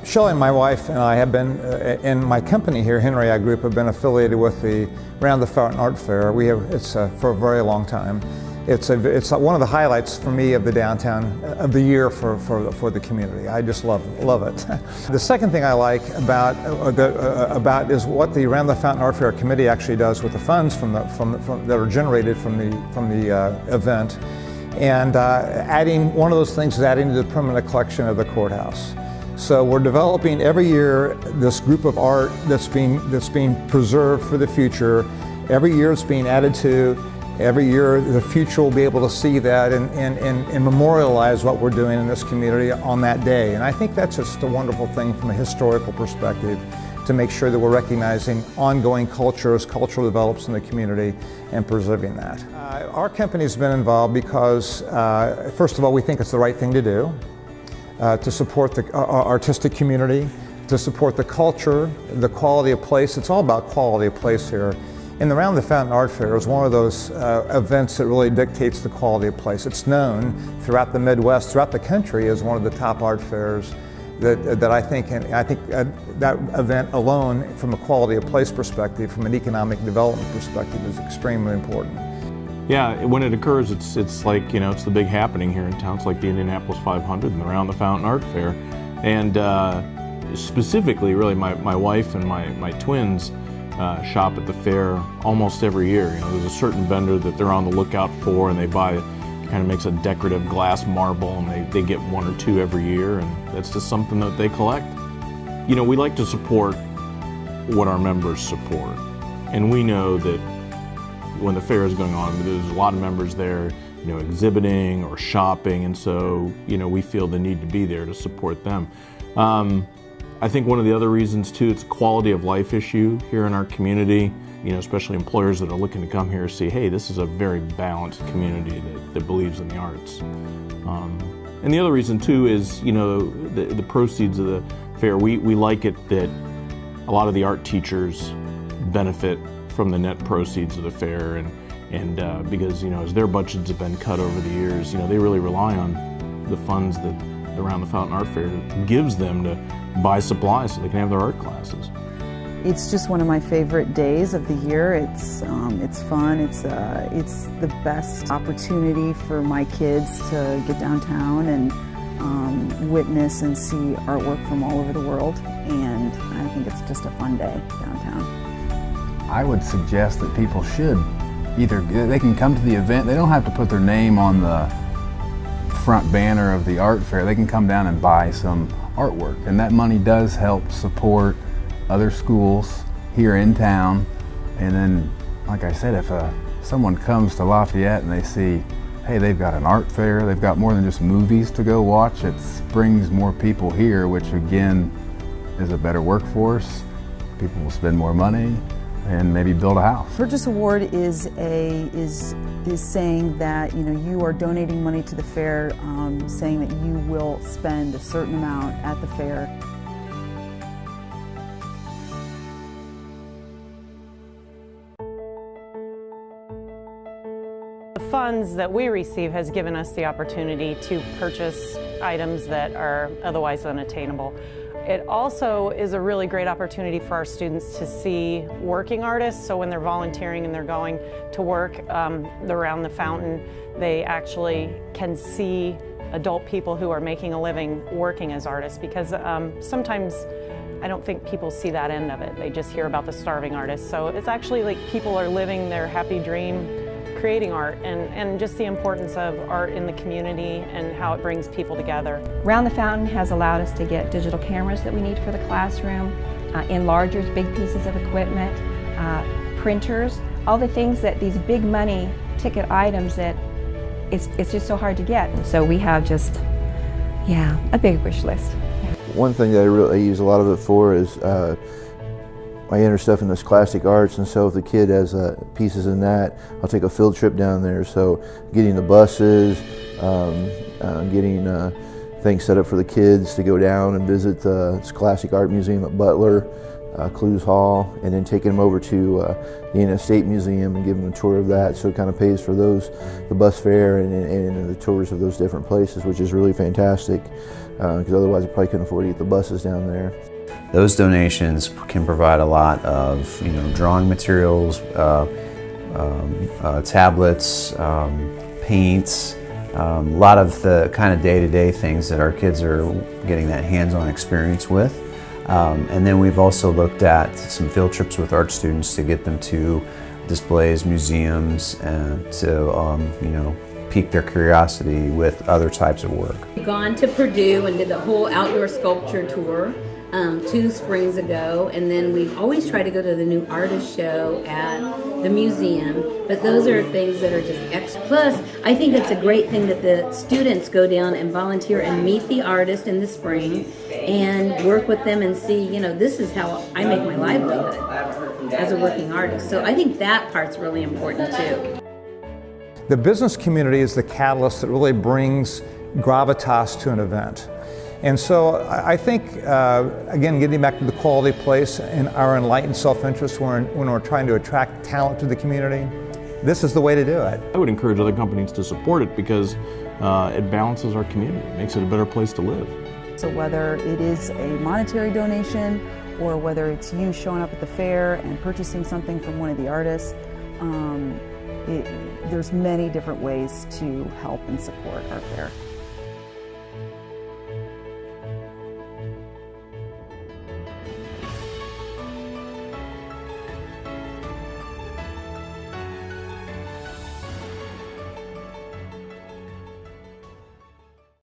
Shelley, my wife, and I have been, in my company here, Henry I Group, have been affiliated with the Round the Fountain Art Fair. It's for a very long time. It's one of the highlights for me of the downtown of the year for the community. I just love it. The second thing I like about is what the Round the Fountain Art Fair Committee actually does with the funds that are generated from the event, and one of those things is adding to the permanent collection of the courthouse. So we're developing every year this group of art that's being preserved for the future. Every year it's being added to. Every year the future will be able to see that and memorialize what we're doing in this community on that day. And I think that's just a wonderful thing from a historical perspective, to make sure that we're recognizing ongoing cultures, cultural develops in the community, and preserving that. Our company's been involved because, first of all, we think it's the right thing to do. To support the artistic community, to support the culture, the quality of place. It's all about quality of place here. And the Round the Fountain Art Fair is one of those events that really dictates the quality of place. It's known throughout the Midwest, throughout the country, as one of the top art fairs that I think that event alone, from a quality of place perspective, from an economic development perspective, is extremely important. Yeah, when it occurs, it's like, it's the big happening here in town. It's like the Indianapolis 500 and the Round the Fountain Art Fair. And specifically, really, my wife and my twins shop at the fair almost every year. There's a certain vendor that they're on the lookout for, and they buy, kind of makes a decorative glass marble, and they get one or two every year, and that's just something that they collect. We like to support what our members support. And we know that when the fair is going on, there's a lot of members there, exhibiting or shopping, and so, we feel the need to be there to support them. I think one of the other reasons too, it's a quality of life issue here in our community, especially employers that are looking to come here and see, hey, this is a very balanced community that believes in the arts. And the other reason too is, the proceeds of the fair, we like it that a lot of the art teachers benefit from the net proceeds of the fair, and because as their budgets have been cut over the years, they really rely on the funds that the Round the Fountain Art Fair gives them to buy supplies so they can have their art classes. It's just one of my favorite days of the year. It's fun. It's the best opportunity for my kids to get downtown and witness and see artwork from all over the world, and I think it's just a fun day downtown. I would suggest that people should they can come to the event. They don't have to put their name on the front banner of the art fair. They can come down and buy some artwork, and that money does help support other schools here in town. And then, like I said, if someone comes to Lafayette and they see, hey, they've got an art fair, they've got more than just movies to go watch, it brings more people here, which again is a better workforce. People will spend more money and maybe build a house. Purchase Award is saying that you are donating money to the fair, saying that you will spend a certain amount at the fair. The funds that we receive has given us the opportunity to purchase items that are otherwise unattainable. It also is a really great opportunity for our students to see working artists. So when they're volunteering and they're going to work around the fountain, they actually can see adult people who are making a living working as artists, because sometimes I don't think people see that end of it. They just hear about the starving artists. So it's actually like people are living their happy dream creating art, and just the importance of art in the community and how it brings people together. Round the Fountain has allowed us to get digital cameras that we need for the classroom, enlargers, big pieces of equipment, printers, all the things that these big money ticket items that it's just so hard to get. So we have just, a big wish list. One thing that I use a lot of it for is I enter stuff in this classic arts, and so if the kid has pieces in that, I'll take a field trip down there. So getting the buses, getting things set up for the kids to go down and visit the Classic Art Museum at Butler, Clues Hall, and then taking them over to the Indiana State Museum and giving them a tour of that. So it kind of pays for those, the bus fare and the tours of those different places, which is really fantastic. because otherwise I probably couldn't afford to get the buses down there. Those donations can provide a lot of, drawing materials, tablets, paints, a lot of the kind of day-to-day things that our kids are getting that hands-on experience with. And then we've also looked at some field trips with art students to get them to displays, museums, and to pique their curiosity with other types of work. We've gone to Purdue and did the whole outdoor sculpture tour 2 springs ago, and then we've always tried to go to the new artist show at the museum, but those are things that are just extra. Plus, I think it's a great thing that the students go down and volunteer and meet the artist in the spring and work with them and see, this is how I make my livelihood as a working artist. So I think that part's really important too. The business community is the catalyst that really brings gravitas to an event. And so I think, again, getting back to the quality place and our enlightened self-interest when we're trying to attract talent to the community, this is the way to do it. I would encourage other companies to support it because it balances our community, it makes it a better place to live. So whether it is a monetary donation or whether it's you showing up at the fair and purchasing something from one of the artists, there's many different ways to help and support our fair.